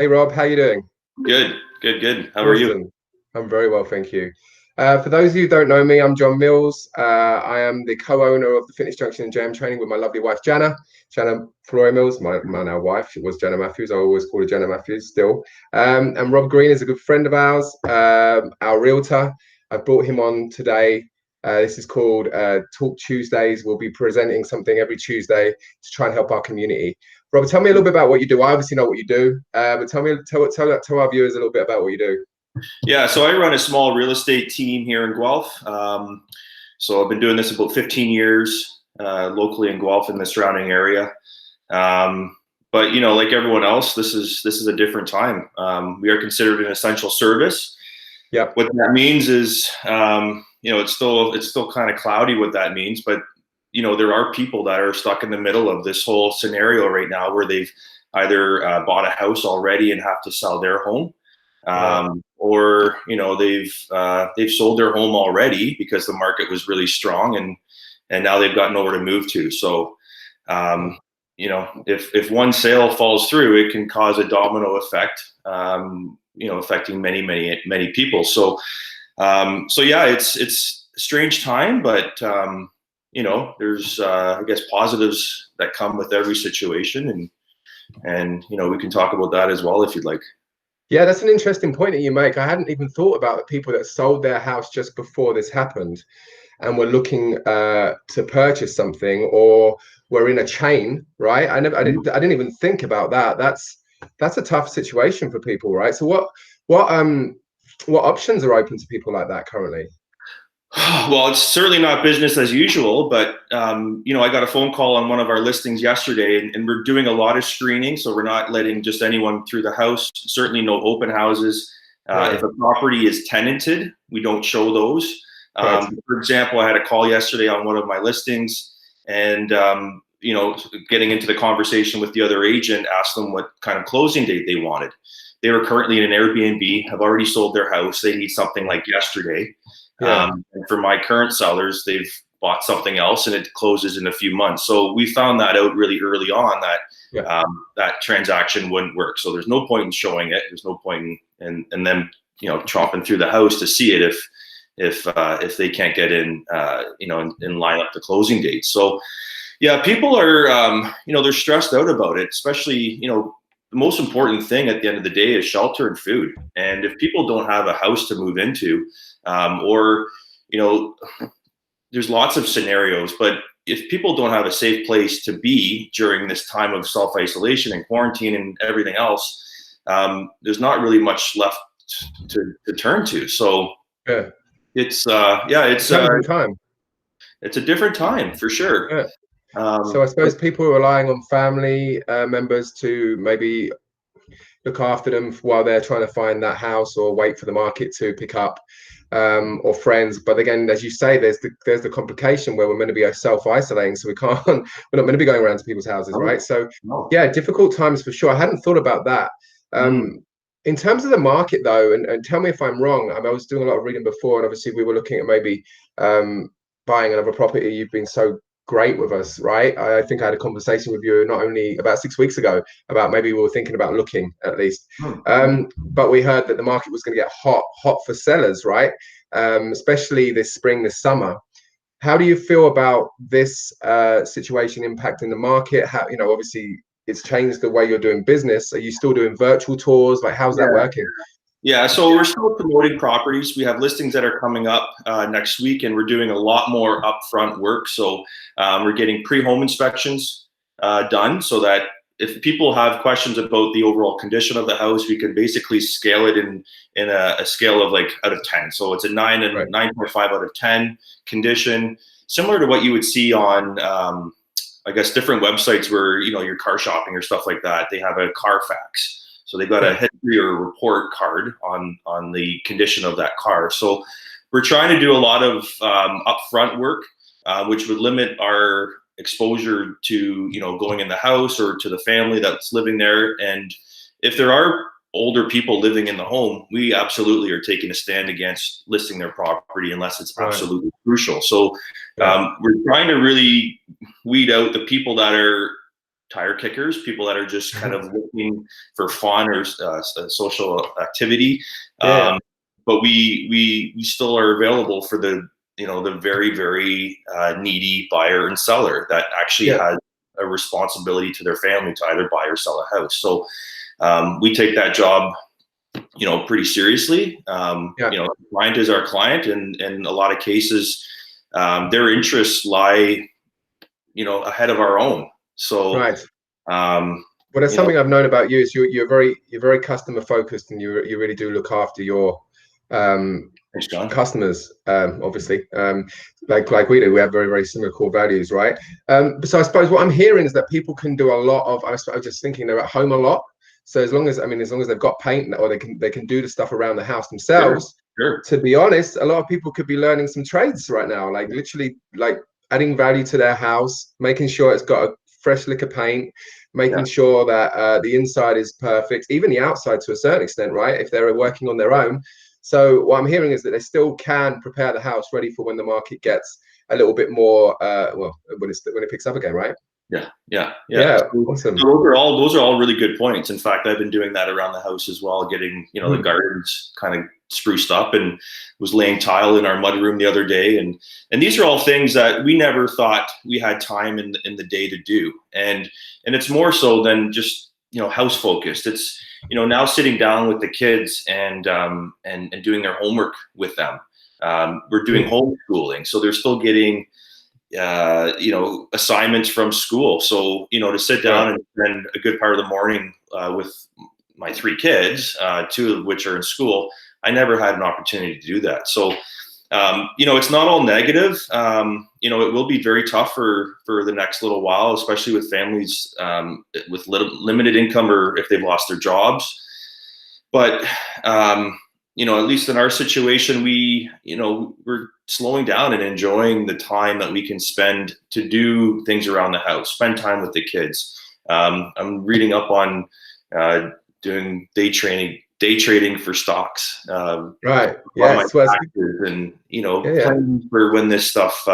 Hey Rob, how you doing? Good, good, good. How are you? Awesome. I'm very well, thank you. For those of you who don't know me, I'm John Mills. I am the co-owner of the Fitness Junction and Jam Training with my lovely wife Jana. Jana Flory Mills, my now wife. She was Jana Matthews. I always call her Jana Matthews still. And Rob Green is a good friend of ours, our realtor. I've brought him on today. This is called Talk Tuesdays. We'll be presenting something every Tuesday to try and help our community. Robert, tell me a little bit about what you do. I obviously know what you do, but tell our viewers a little bit about what you do. Yeah, so I run a small real estate team here in Guelph. So I've been doing this about 15 years locally in Guelph in the surrounding area. But like everyone else, this is a different time. We are considered an essential service. Yeah. What that means is, it's still kind of cloudy what that means, but there are people that are stuck in the middle of this whole scenario right now where they've either bought a house already and have to sell their home, or they've sold their home already because the market was really strong and now they've got nowhere to move to. So if one sale falls through, it can cause a domino effect, affecting many people. So yeah, it's a strange time, but there's I guess positives that come with every situation, and we can talk about that as well if you'd like. Yeah, that's an interesting point that you make. I hadn't even thought about the people that sold their house just before this happened and were looking to purchase something, or were in a chain, right? I didn't even think about that. That's a tough situation for people, right? So what options are open to people like that currently? Well, it's certainly not business as usual, but I got a phone call on one of our listings yesterday, and we're doing a lot of screening, so we're not letting just anyone through the house. Certainly no open houses. Right. If a property is tenanted, we don't show those. Right. For example, I had a call yesterday on one of my listings, and getting into the conversation with the other agent, asked them what kind of closing date they wanted. They were currently in an Airbnb, have already sold their house. They need something like yesterday. Yeah. And for my current sellers, they've bought something else and it closes in a few months. So we found that out really early on that that transaction wouldn't work. So there's no point in showing it. There's no point in them tromping through the house to see it if they can't get in and line up the closing date. So yeah, people are they're stressed out about it, especially the most important thing at the end of the day is shelter and food. And if people don't have a house to move into, or there's lots of scenarios, but if people don't have a safe place to be during this time of self-isolation and quarantine and everything else, there's not really much left to turn to. So Yeah. it's a different time. It's a different time for sure. Yeah. So I suppose people are relying on family members to maybe look after them while they're trying to find that house or wait for the market to pick up, or friends. But again, as you say, there's the complication where we're meant to be self-isolating, so we're not meant to be going around to people's houses, right? So yeah, difficult times for sure. I hadn't thought about that. In terms of the market though, and tell me if I'm wrong, I was doing a lot of reading before, and obviously we were looking at maybe buying another property. You've been so great with us, right? I think I had a conversation with you not only about 6 weeks ago about maybe we were thinking about looking at least, but we heard that the market was going to get hot for sellers, right? Especially this spring, this summer. How do you feel about this situation impacting the market? How, obviously it's changed the way you're doing business. Are you still doing virtual tours? Like, how's that working? Yeah, so we're still promoting properties. We have listings that are coming up next week, and we're doing a lot more upfront work. So we're getting pre-home inspections done so that if people have questions about the overall condition of the house, we can basically scale it in a scale of like out of 10. So it's a 9 and 9.5 out of 10 condition, similar to what you would see on I guess different websites where you're car shopping or stuff like that. They have a Carfax. So they got a history or report card on the condition of that car. So we're trying to do a lot of upfront work, which would limit our exposure to going in the house or to the family that's living there. And if there are older people living in the home, we absolutely are taking a stand against listing their property unless it's absolutely crucial. So we're trying to really weed out the people that are tire kickers, people that are just kind of looking for fun or social activity. Yeah. But we still are available for the the very, very needy buyer and seller that actually Yeah. has a responsibility to their family to either buy or sell a house. So we take that job pretty seriously. Yeah. Client is our client, and in a lot of cases, their interests lie, ahead of our own. So, Right. um, Well, there's something I've known about you is you're very customer focused, and you really do look after your thanks, John. customers. Obviously, like we do, we have very, very similar core values, right? So I suppose what I'm hearing is that people can do a lot of. I was just thinking they're at home a lot. So as long as they've got paint, or they can do the stuff around the house themselves. Sure. To be honest, a lot of people could be learning some trades right now, like literally like adding value to their house, making sure it's got a fresh lick of paint, making sure that the inside is perfect, even the outside to a certain extent, right? If they're working on their own. So what I'm hearing is that they still can prepare the house ready for when the market gets a little bit more, when it picks up again, right? Yeah. Awesome. So those are all really good points. In fact, I've been doing that around the house as well, getting the gardens kind of spruced up, and was laying tile in our mudroom the other day, and these are all things that we never thought we had time in the day to do, and it's more so than just house focused. It's now sitting down with the kids and doing their homework with them. We're doing homeschooling, so they're still getting assignments from school. So, to sit down and spend a good part of the morning with my 3 kids, 2 of which are in school, I never had an opportunity to do that. So, it's not all negative. It will be very tough for the next little while, especially with families with limited income, or if they've lost their jobs. But at least in our situation, we're slowing down and enjoying the time that we can spend to do things around the house, spend time with the kids. I'm reading up on doing day trading for stocks. Right. Yes. And planning for when this stuff,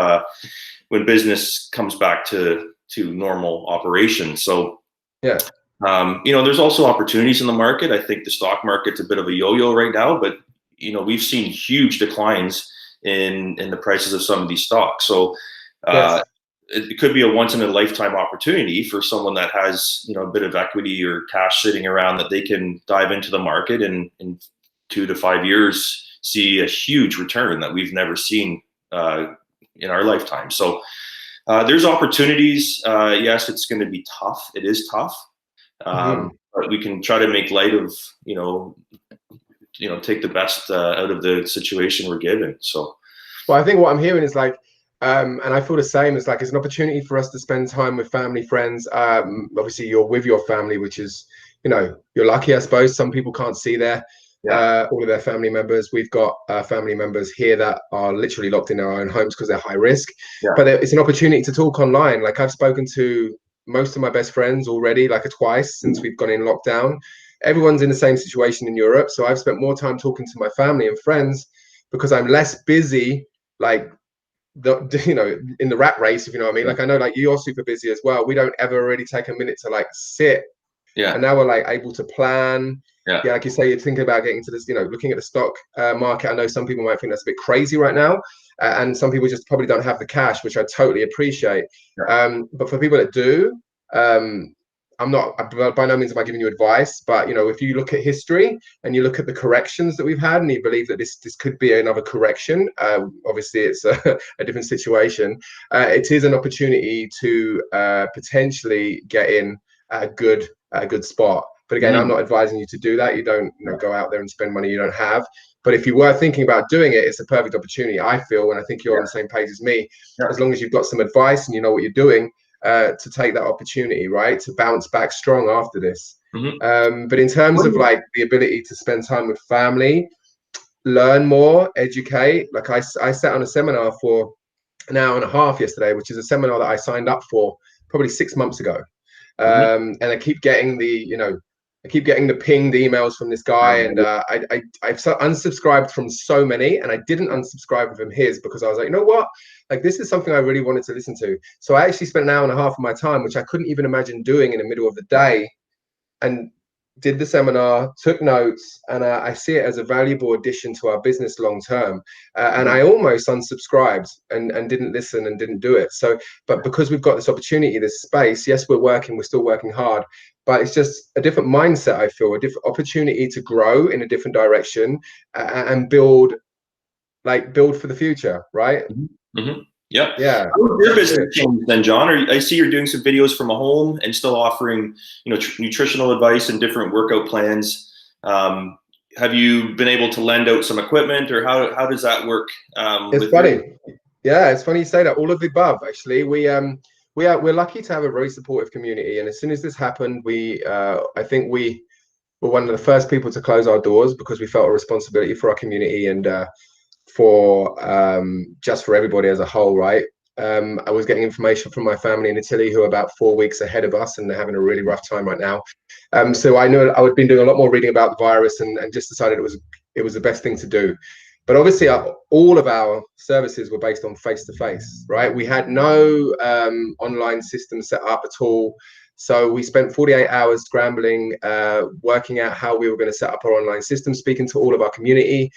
when business comes back to normal operations. So yeah. There's also opportunities in the market. I think the stock market's a bit of a yo-yo right now, but we've seen huge declines in the prices of some of these stocks. So it could be a once in a lifetime opportunity for someone that has a bit of equity or cash sitting around, that they can dive into the market and in 2 to 5 years see a huge return that we've never seen in our lifetime. So there's opportunities. Yes, it's going to be tough. It is tough. But we can try to make light of, take the best out of the situation we're given. So, well, I think what I'm hearing is like, and I feel the same. It's like it's an opportunity for us to spend time with family, friends. Obviously, you're with your family, which is, you're lucky, I suppose. Some people can't see all of their family members. We've got family members here that are literally locked in their own homes because they're high risk. But it's an opportunity to talk online. Like I've spoken to most of my best friends already, like twice since we've gone in lockdown. Everyone's in the same situation in Europe. So I've spent more time talking to my family and friends because I'm less busy, like, in the rat race, if you know what I mean. Like I know, like you're super busy as well. We don't ever really take a minute to like sit. And now we're like able to plan. Like you say, you're thinking about getting into this, looking at the stock market. I know some people might think that's a bit crazy right now. And some people just probably don't have the cash, which I totally appreciate. But for people that do, I'm not, by no means am I giving you advice, but if you look at history and you look at the corrections that we've had, and you believe that this could be another correction, obviously it's a different situation. It is an opportunity to potentially get in a good spot. But again, I'm not advising you to do that. You don't go out there and spend money you don't have. But if you were thinking about doing it, it's a perfect opportunity, I feel, and I think you're on the same page as me. As long as you've got some advice and you know what you're doing, to take that opportunity, right, to bounce back strong after this. But in terms of like the ability to spend time with family, learn more, educate. Like I sat on a seminar for an hour and a half yesterday, which is a seminar that I signed up for probably 6 months ago. And I keep getting the, I keep getting the pinged emails from this guy, and I've unsubscribed from so many, and I didn't unsubscribe from his because I was like, you know what? Like, this is something I really wanted to listen to. So I actually spent an hour and a half of my time, which I couldn't even imagine doing in the middle of the day, and did the seminar, took notes, and I see it as a valuable addition to our business long term. And I almost unsubscribed and didn't listen and didn't do it. So, but because we've got this opportunity, this space, yes, we're still working hard, but it's just a different mindset. I feel a different opportunity to grow in a different direction and build for the future, right? Mm-hmm. Yep. Yeah. How has your business changed then, John? I see you're doing some videos from a home and still offering, nutritional advice and different workout plans. Have you been able to lend out some equipment, or how does that work? It's funny. Yeah, it's funny you say that. All of the above, actually. We're lucky to have a very supportive community, and as soon as this happened, I think we were one of the first people to close our doors because we felt a responsibility for our community and for just for everybody as a whole, right? I was getting information from my family in Italy who are about 4 weeks ahead of us, and they're having a really rough time right now. So I knew I had been doing a lot more reading about the virus, and just decided it was the best thing to do. But obviously, all of our services were based on face-to-face, right? We had no online system set up at all. So we spent 48 hours scrambling, working out how we were going to set up our online system, speaking to all of our community.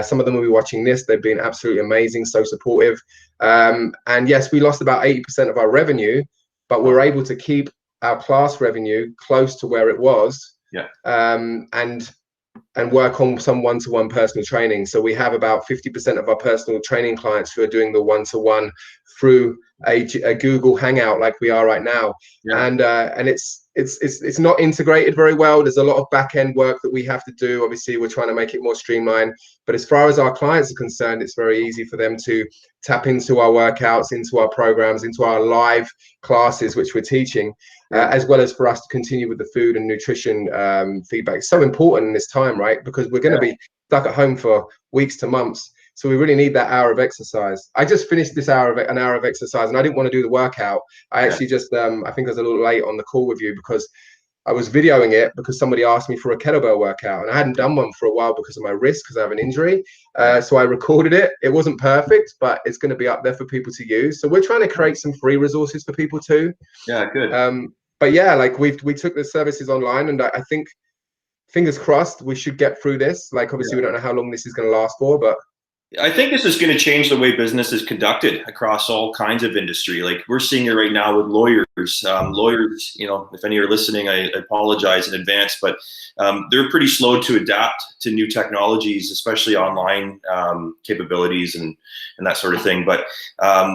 Some of them will be watching this. They've been absolutely amazing, so supportive. And yes, we lost about 80% of our revenue, but we're able to keep our class revenue close to where it was. Yeah. And work on some one-to-one personal training. So we have about 50% of our personal training clients who are doing the one-to-one through a Google Hangout like we are right now. Yeah. And it's not integrated very well. There's a lot of back-end work that we have to do. Obviously, we're trying to make it more streamlined. But as far as our clients are concerned, it's very easy for them to tap into our workouts, into our programs, into our live classes, which we're teaching, as well as for us to continue with the food and nutrition feedback. It's so important in this time, right? Because we're going to be stuck at home for weeks to months. So we really need that hour of exercise. I just finished an hour of exercise, and I didn't want to do the workout. I actually just, I think I was a little late on the call with you because I was videoing it because somebody asked me for a kettlebell workout, and I hadn't done one for a while because of my wrist, because I have an injury. So I recorded it. It wasn't perfect, but it's going to be up there for people to use. So we're trying to create some free resources for people too. Yeah, good. But yeah, like we took the services online, and I think, fingers crossed, we should get through this. Like, obviously, we don't know how long this is going to last for, but I think this is going to change the way business is conducted across all kinds of industry. Like, we're seeing it right now with lawyers. Lawyers, if any are listening, I apologize in advance, but they're pretty slow to adapt to new technologies, especially online capabilities and that sort of thing. But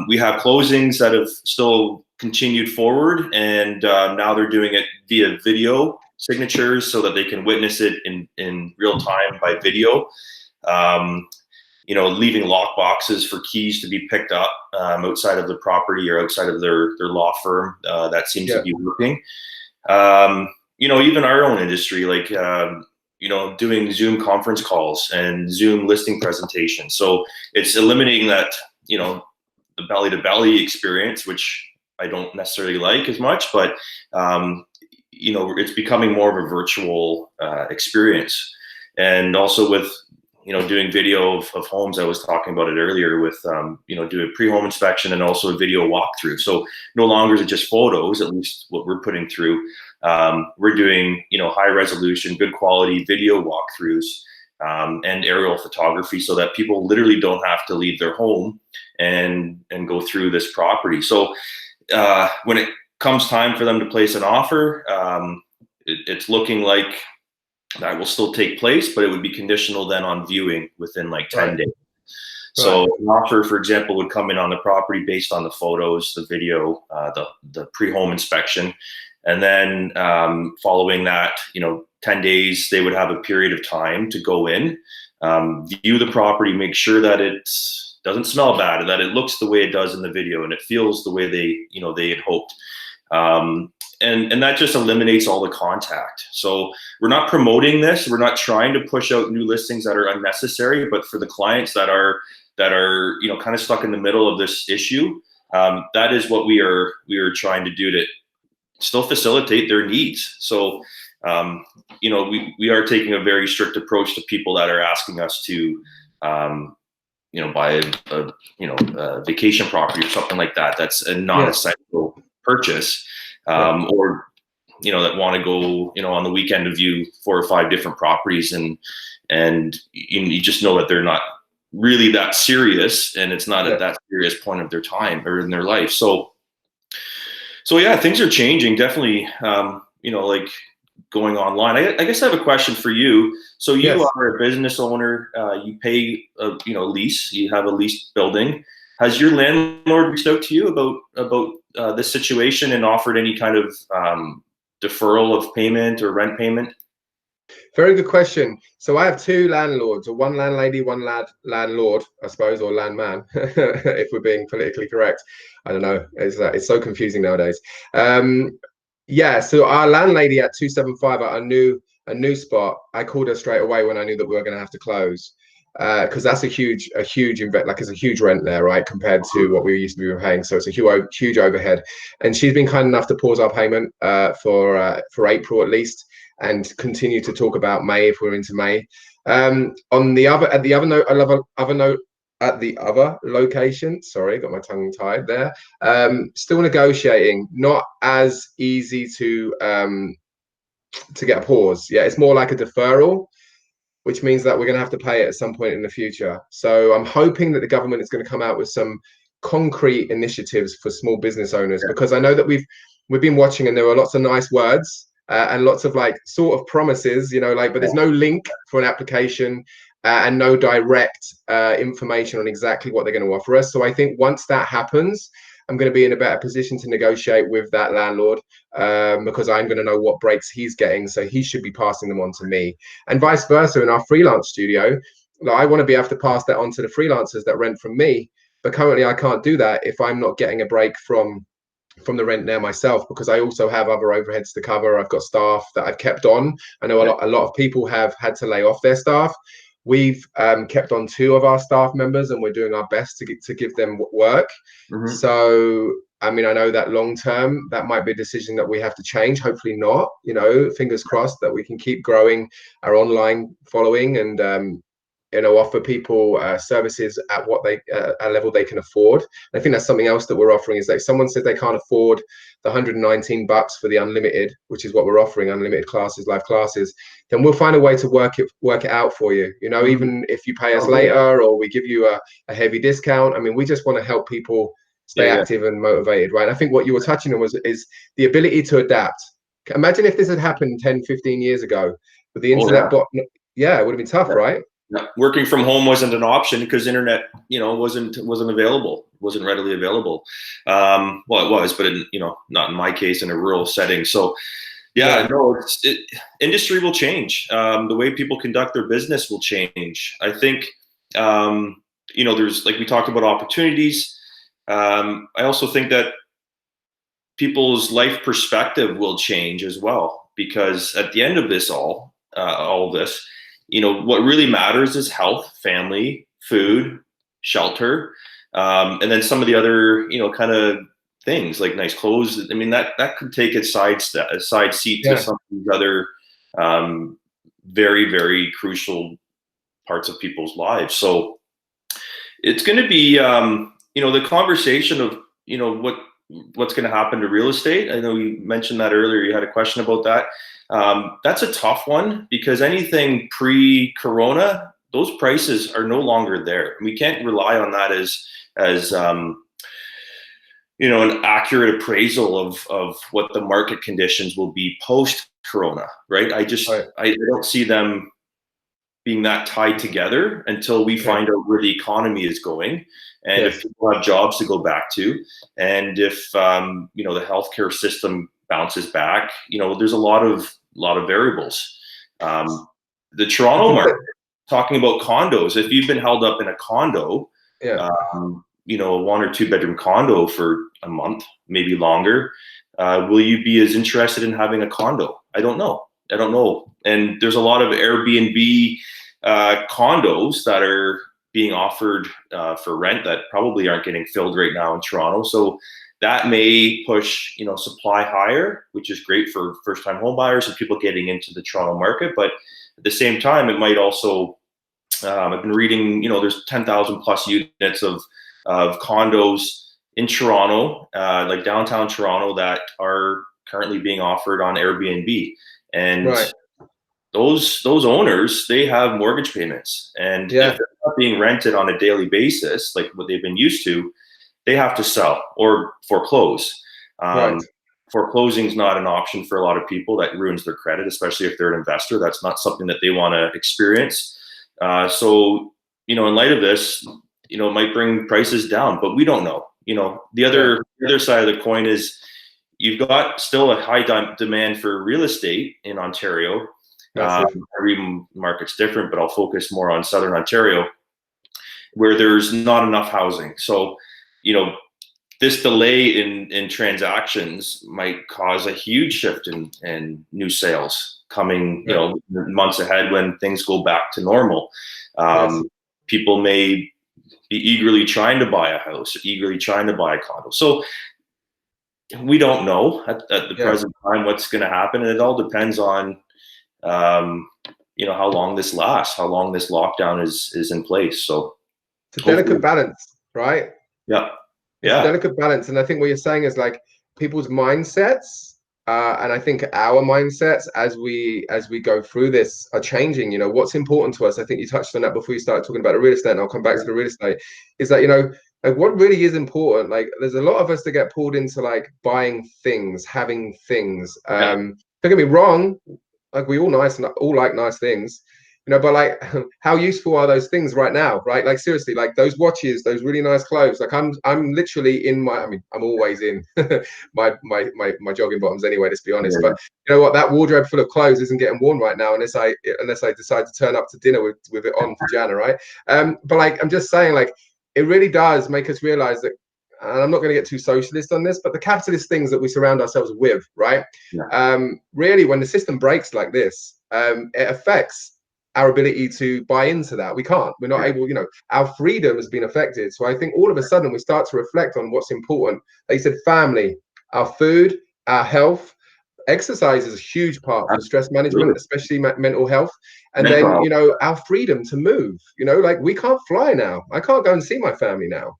we have closings that have still continued forward, and now they're doing it via video signatures so that they can witness it in real time by video. Leaving lock boxes for keys to be picked up outside of the property or outside of their law firm. That seems to be working. Even our own industry, like, doing Zoom conference calls and Zoom listing presentations. So it's eliminating that, the belly to belly experience, which I don't necessarily like as much, but, it's becoming more of a virtual experience. And also with, doing video of homes, I was talking about it earlier with, do a pre-home inspection and also a video walkthrough. So no longer is it just photos, at least what we're putting through. We're doing, high resolution, good quality video walkthroughs and aerial photography so that people literally don't have to leave their home and go through this property. So when it comes time for them to place an offer, it's looking like that will still take place, but it would be conditional then on viewing within like 10 days. So an offer, for example, would come in on the property based on the photos, the video, the pre-home inspection. And then following that, 10 days, they would have a period of time to go in, view the property, make sure that it doesn't smell bad, that it looks the way it does in the video and it feels the way they had hoped. And that just eliminates all the contact. So we're not promoting this. We're not trying to push out new listings that are unnecessary, but for the clients that are kind of stuck in the middle of this issue, that is what we are trying to do to still facilitate their needs. So you know, we are taking a very strict approach to people that are asking us to, you know, buy a vacation property or something like that. That's a non-essential purchase, or, you know, that want to go, you know, on the weekend to view 4 or 5 different properties, and you just know that they're not really that serious, and it's not at that serious point of their time or in their life. So yeah, things are changing definitely. You know, like going online. I guess I have a question for you. So you are a business owner. You pay you know, lease. You have a leased building. Has your landlord reached out to you about this situation and offered any kind of deferral of payment or rent payment? Very good question. So I have 2 landlords, or one landlady, one landlord, I suppose, or landman, if we're being politically correct. I don't know. It's so confusing nowadays. Yeah. So our landlady at 275 at a new spot, I called her straight away when I knew that we were going to have to close, because that's a huge like it's a huge rent there, right, compared to what we used to be paying. So it's a huge overhead, and she's been kind enough to pause our payment for April at least, and continue to talk about May if we're into May. At the other location, sorry, got my tongue tied there. Still negotiating, not as easy to get a pause. Yeah, it's more like a deferral, which means that we're going to have to pay it at some point in the future. So I'm hoping that the government is going to come out with some concrete initiatives for small business owners, because I know that we've been watching, and there are lots of nice words and lots of like sort of promises, you know, like, but there's no link for an application and no direct information on exactly what they're going to offer us. So I think once that happens, I'm going to be in a better position to negotiate with that landlord, because I'm going to know what breaks he's getting. So he should be passing them on to me, and vice versa. In our freelance studio, I want to be able to pass that on to the freelancers that rent from me. But currently I can't do that if I'm not getting a break from the rent there myself, because I also have other overheads to cover. I've got staff that I've kept on. I know a lot of people have had to lay off their staff. We've kept on 2 of our staff members, and we're doing our best to give them work. So, I mean, I know that long term, that might be a decision that we have to change. Hopefully not, you know, fingers crossed that we can keep growing our online following, and, you know, offer people services at what a level they can afford. And I think that's something else that we're offering, is that if someone says they can't afford the $119 for the unlimited, which is what we're offering, unlimited classes, live classes, then we'll find a way to work it out for you. You know, even if you pay us later, or we give you a heavy discount. I mean, we just want to help people stay active and motivated, right? And I think what you were touching on is the ability to adapt. Imagine if this had happened 10, 15 years ago with the internet bot. Yeah, it would have been tough, right? Working from home wasn't an option because internet, you know, wasn't available, wasn't readily available. Well, it was, but you know, not in my case, in a rural setting. So, no, industry will change. The way people conduct their business will change. I think, you know, there's, like we talked about, opportunities. I also think that people's life perspective will change as well, because at the end of this all of this, you know, what really matters is health, family, food, shelter, and then some of the other, you know, kind of things like nice clothes. I mean, that could take a side seat to some of these other very, very crucial parts of people's lives. So it's going to be, you know, the conversation of, you know, what's going to happen to real estate. I know you mentioned that earlier. You had a question about that. That's a tough one, because anything pre-corona, those prices are no longer there. We can't rely on that as you know, an accurate appraisal of what the market conditions will be post-corona, right? I don't see them being that tied together until we find out where the economy is going, and if people have jobs to go back to, and if you know, the healthcare system bounces back. You know, there's a lot of variables. The Toronto market, talking about condos, if you've been held up in a condo, you know, a 1 or 2 bedroom condo for a month, maybe longer, will you be as interested in having a condo? I don't know. And there's a lot of Airbnb condos that are being offered for rent that probably aren't getting filled right now in Toronto. So that may push, supply higher, which is great for first-time home buyers and people getting into the Toronto market. But at the same time, it might also, I've been reading, there's 10,000 plus units of condos in Toronto, like downtown Toronto, that are currently being offered on Airbnb. And Right. those owners, they have mortgage payments. And if they're not being rented on a daily basis, like what they've been used to, they have to sell or foreclose. Right. Foreclosing is not an option for a lot of people. That ruins their credit, especially if they're an investor. That's not something that they want to experience. So, in light of this, it might bring prices down, but we don't know. The other side of the coin is you've got still a high demand for real estate in Ontario. Every market's different, but I'll focus more on Southern Ontario, where there's not enough housing. So, this delay in transactions might cause a huge shift in new sales coming, months ahead when things go back to normal. People may be eagerly trying to buy a house, eagerly trying to buy a condo. So we don't know at the present time what's going to happen. And it all depends on, how long this lasts, how long this lockdown is in place. So it's a delicate balance, right? Yeah. It's a delicate balance. And I think what you're saying is like people's mindsets, and I think our mindsets as we go through this are changing. What's important to us. I think you touched on that before you started talking about the real estate, and I'll come back to the real estate. Is that like what really is important? Like there's a lot of us that get pulled into like buying things, having things. Don't get me wrong, like we all like nice things. But like, how useful are those things right now, right? Like seriously, like those watches, those really nice clothes. Like I'm literally in I'm always in my jogging bottoms anyway. Let's be honest. But you know what? That wardrobe full of clothes isn't getting worn right now unless I decide to turn up to dinner with it on for Jana, right? But like I'm just saying, like it really does make us realize that. And I'm not going to get too socialist on this, but the capitalist things that we surround ourselves with, right? Really, when the system breaks like this, it affects our ability to buy into that. We can't. We're not able, our freedom has been affected. So I think all of a sudden we start to reflect on what's important. Like you said, family, our food, our health. Exercise is a huge part for stress management, especially mental health. And then, our freedom to move, like we can't fly now. I can't go and see my family now.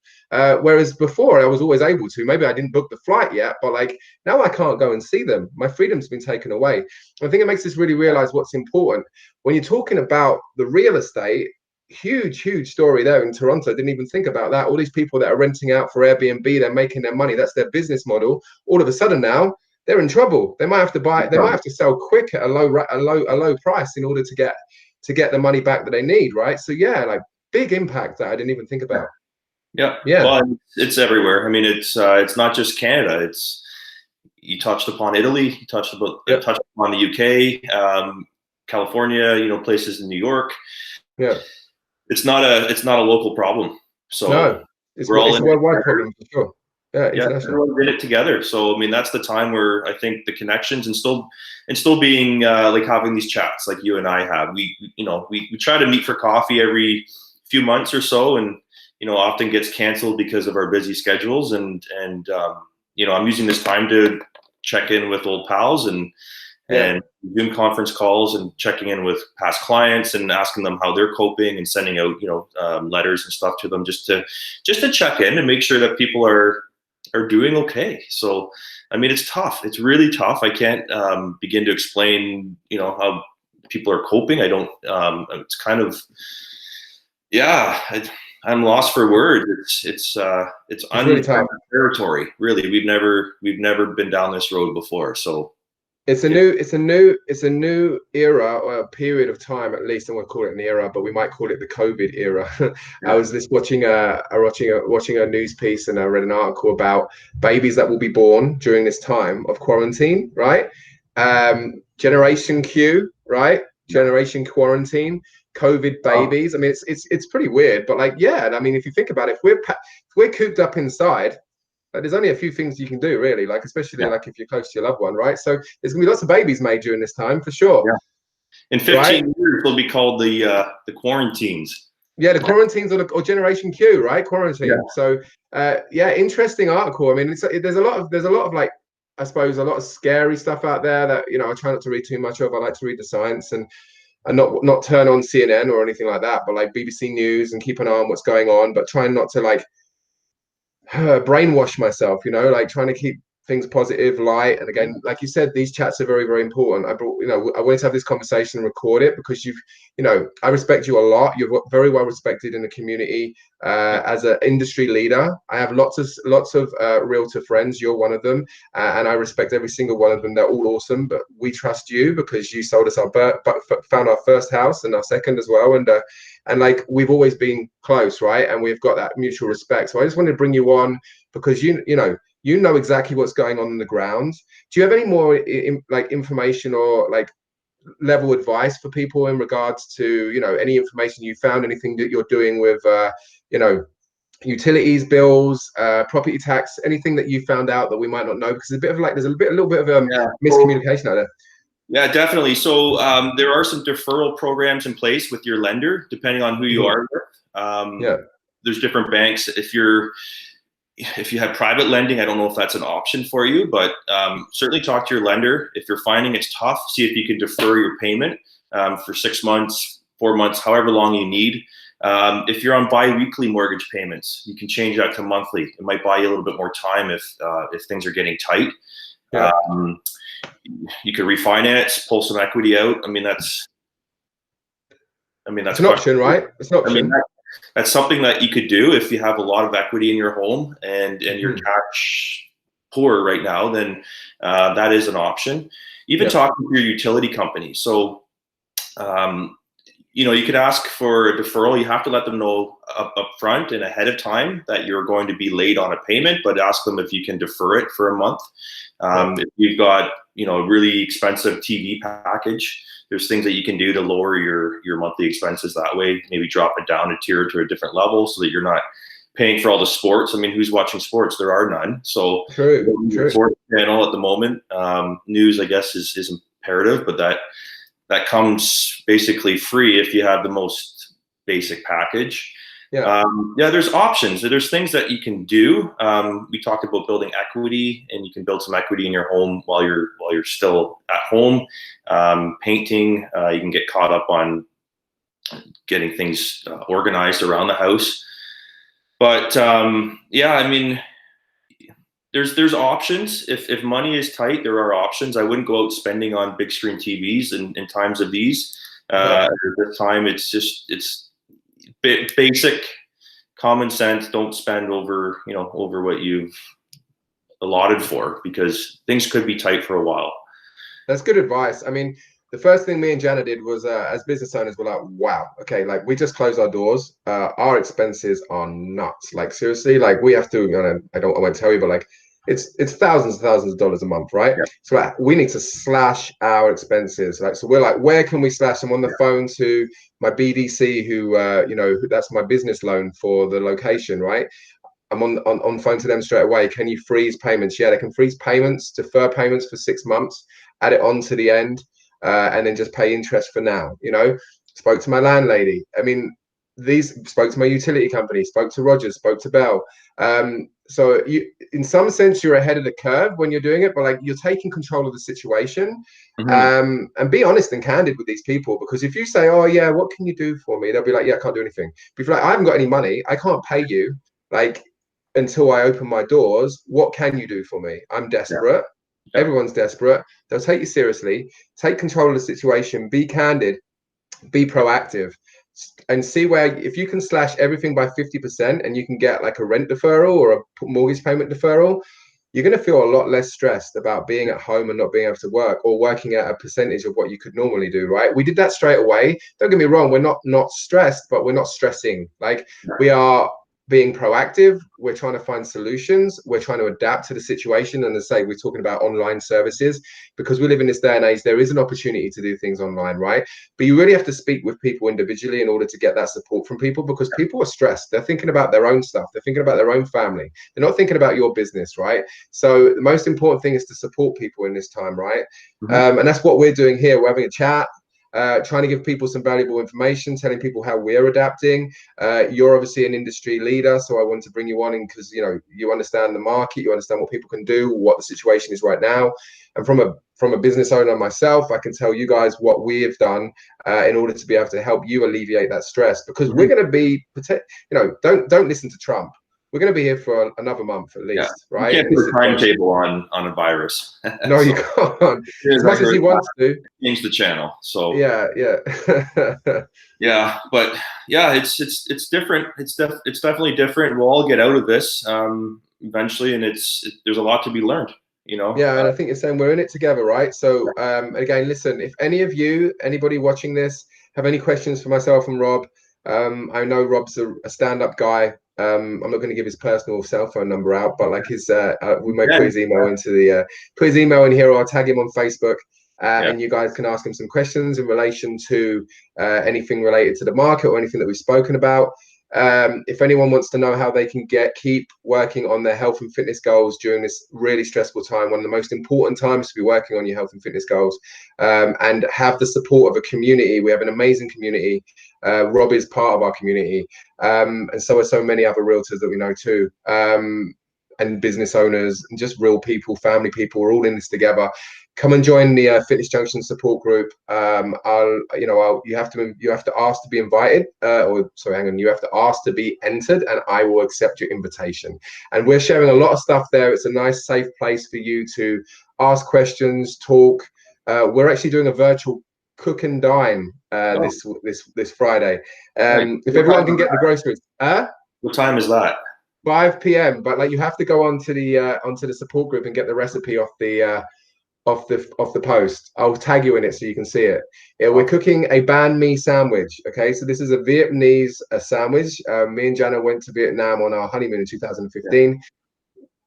Whereas before I was always able to. Maybe I didn't book the flight yet, but like now I can't go and see them. My freedom's been taken away. I think it makes us really realize what's important. When you're talking about the real estate, huge story there in Toronto. Didn't even think about that. All these people that are renting out for Airbnb, they're making their money. That's their business model. All of a sudden now, they're in trouble. They might have to buy. They might have to sell quick at a low price in order to get the money back that they need, right? So like big impact that I didn't even think about. Yeah. Well, it's everywhere. I mean, it's not just Canada. It's you touched upon Italy. You touched upon the UK, California. Places in New York. Yeah. It's not a local problem. So it's a worldwide problem for sure. Yeah, everyone did it together. So I mean, that's the time where I think the connections and still being like having these chats like you and I have. We try to meet for coffee every few months or so, and often gets canceled because of our busy schedules. And I'm using this time to check in with old pals and Zoom conference calls and checking in with past clients and asking them how they're coping and sending out letters and stuff to them just to check in and make sure that people are doing okay. So, I mean, it's tough. It's really tough. I can't begin to explain, how people are coping. I don't, it's kind of, I'm lost for words. It's really tough territory. Really, we've never been down this road before. So it's a new era or a period of time, at least. I won't call it an era, but we might call it the COVID era. I was just watching a news piece, and I read an article about babies that will be born during this time of quarantine, right? Generation Q, right? Generation quarantine, COVID babies. I mean, it's pretty weird, but like, I mean, if you think about it, if we're cooped up inside, there's only a few things you can do, really, like especially like if you're close to your loved one, right? So there's gonna be lots of babies made during this time for sure. In 15 years, they'll be called the quarantines. Yeah, the quarantines or Generation Q, right? Yeah. Quarantine. So, yeah, interesting article. I mean, there's a lot of like, I suppose, a lot of scary stuff out there that I try not to read too much of. I like to read the science and not turn on CNN or anything like that, but like BBC News and keep an eye on what's going on, but trying not to like brainwash myself, like trying to keep things positive, light. And again, like you said, these chats are very, very important. I wanted to have this conversation and record it because I respect you a lot. You're very well respected in the community as an industry leader. I have lots of realtor friends. You're one of them, and I respect every single one of them. They're all awesome, but we trust you because you sold us found our first house and our second as well, and like we've always been close, right? And we've got that mutual respect. So I just wanted to bring you on because you know exactly what's going on the ground. Do you have any more like information or like level advice for people in regards to any information you found, anything that you're doing with utilities, bills, property tax, anything that you found out that we might not know? Because there's a little bit of miscommunication out there. Yeah, definitely. So there are some deferral programs in place with your lender, depending on who you are with. Yeah. There's different banks. If you have private lending, I don't know if that's an option for you, but certainly talk to your lender. If you're finding it's tough, see if you can defer your payment for 6 months, 4 months, however long you need. If you're on bi-weekly mortgage payments, you can change that to monthly. It might buy you a little bit more time if things are getting tight. Yeah. You could refinance, pull some equity out. I mean, that's it's an option, right? It's an option. That's something that you could do if you have a lot of equity in your home and you're cash poor right now. Then that is an option. Even talking to your utility company. So, you could ask for a deferral. You have to let them know up front and ahead of time that you're going to be late on a payment, but ask them if you can defer it for a month. If you've got a really expensive TV package, there's things that you can do to lower your monthly expenses that way. Maybe drop it down a tier to a different level so that you're not paying for all the sports. I mean, who's watching sports? There are none. So true. Sports channel at the moment. News, I guess, is imperative, but that comes basically free if you have the most basic package. There's options. There's things that you can do. We talked about building equity, and you can build some equity in your home while you're still at home. Painting, you can get caught up on getting things organized around the house. But I mean, there's options. If money is tight, there are options. I wouldn't go out spending on big screen TVs in times of these. At this time, it's basic common sense. Don't spend over what you've allotted for, because things could be tight for a while. That's good advice. I mean, the first thing me and Jana did was, as business owners, we're like, wow, okay, like we just closed our doors. Our expenses are nuts. Like seriously, like we have to. I won't tell you, but like it's thousands and thousands of dollars a month, right? So like, we need to slash our expenses. Like, so we're like, where can we slash? I'm on the phone to my BDC, who that's my business loan for the location, right? I'm on phone to them straight away. Can you freeze payments? Yeah, they can freeze payments, defer payments for 6 months, add it on to the end, and then just pay interest for now. Spoke to my landlady. I mean, spoke to my utility company, spoke to Rogers, spoke to Bell. So in some sense, you're ahead of the curve when you're doing it, but like you're taking control of the situation. And be honest and candid with these people, because if you say, oh yeah, what can you do for me? They'll be like, yeah, I can't do anything. But if you're like, I haven't got any money, I can't pay you, like, until I open my doors, what can you do for me? I'm desperate. Everyone's desperate. They'll take you seriously. Take control of the situation. Be candid. Be proactive. And see where, if you can slash everything by 50% and you can get like a rent deferral or a mortgage payment deferral, you're going to feel a lot less stressed about being at home and not being able to work, or working at a percentage of what you could normally do, right? We did that straight away. Don't get me wrong. We're not stressed, but we're not stressing. Like, we are being proactive. We're trying to find solutions. We're trying to adapt to the situation. And as I say, we're talking about online services because we live in this day and age. There is an opportunity to do things online, right? But you really have to speak with people individually in order to get that support from people, because people are stressed. They're thinking about their own stuff. They're thinking about their own family. They're not thinking about your business, right? So the most important thing is to support people in this time, right? And that's what we're doing here. We're having a chat. trying to give people some valuable information, telling people how we're adapting. You're obviously an industry leader, so I want to bring you on in because you understand the market, you understand what people can do, what the situation is right now. And from a business owner myself, I can tell you guys what we have done in order to be able to help you alleviate that stress, because we're going to be, don't listen to Trump. We're going to be here for another month at least, right? You can't put a timetable on a virus. No, you can't. As much as he wants to change the channel. So yeah. Yeah, but yeah, it's different. It's definitely different. We'll all get out of this eventually, and there's a lot to be learned. Yeah, and I think you're saying we're in it together, right? So again, listen, if anybody watching this, have any questions for myself and Rob, I know Rob's a stand-up guy. I'm not going to give his personal cell phone number out, but like we might put his email put his email in here, or I'll tag him on Facebook, and you guys can ask him some questions in relation to anything related to the market or anything that we've spoken about. If anyone wants to know how they can keep working on their health and fitness goals during this really stressful time, one of the most important times to be working on your health and fitness goals, and have the support of a community. We have an amazing community. Rob is part of our community, and so are so many other realtors that we know too, and business owners and just real people, family people. We're all in this together. Come and join the Fitness Junction support group. You have to ask to be invited, you have to ask to be entered, and I will accept your invitation. And we're sharing a lot of stuff there. It's a nice, safe place for you to ask questions, talk. We're actually doing a virtual cook and dine this Friday. If everyone can get the groceries. What time is that? 5 p.m. But you have to go onto the support group and get the recipe off the post. I'll tag you in it so you can see it. We're cooking a banh mi sandwich. Okay, so this is a Vietnamese sandwich. Me and Jana went to Vietnam on our honeymoon in 2015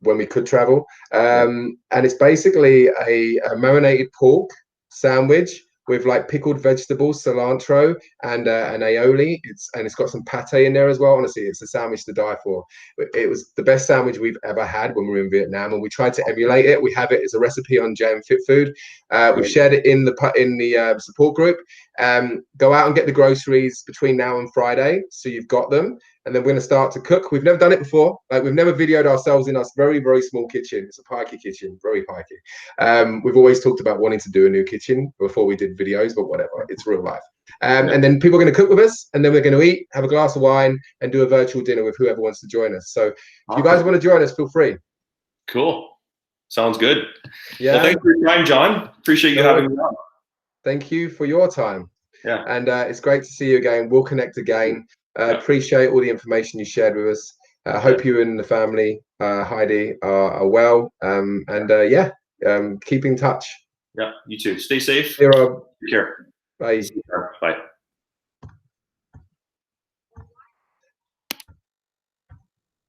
when we could travel, and it's basically a marinated pork sandwich with like pickled vegetables, cilantro, and an aioli. It's got some pate in there as well. Honestly, it's a sandwich to die for. It was the best sandwich we've ever had when we were in Vietnam, and we tried to emulate it. We have it as a recipe on JM Fit Food. We've shared it in the support group. Go out and get the groceries between now and Friday, so you've got them. And then we're going to start to cook. We've never done it before. We've never videoed ourselves in our very, very small kitchen. It's a pikey kitchen, very pikey. We've always talked about wanting to do a new kitchen before we did videos, but whatever, it's real life. And then people are going to cook with us, and then we're going to eat, have a glass of wine, and do a virtual dinner with whoever wants to join us. So if you guys want to join us, feel free. Cool. Sounds good. Yeah. Well, thanks for your time, John. Appreciate you having me on. Thank you for your time. Yeah. And it's great to see you again. We'll connect again. Appreciate all the information you shared with us. Hope you and the family, Heidi, are well. Keep in touch. Yeah, you too. Stay safe. See you, Rob. Take care. Bye. Bye.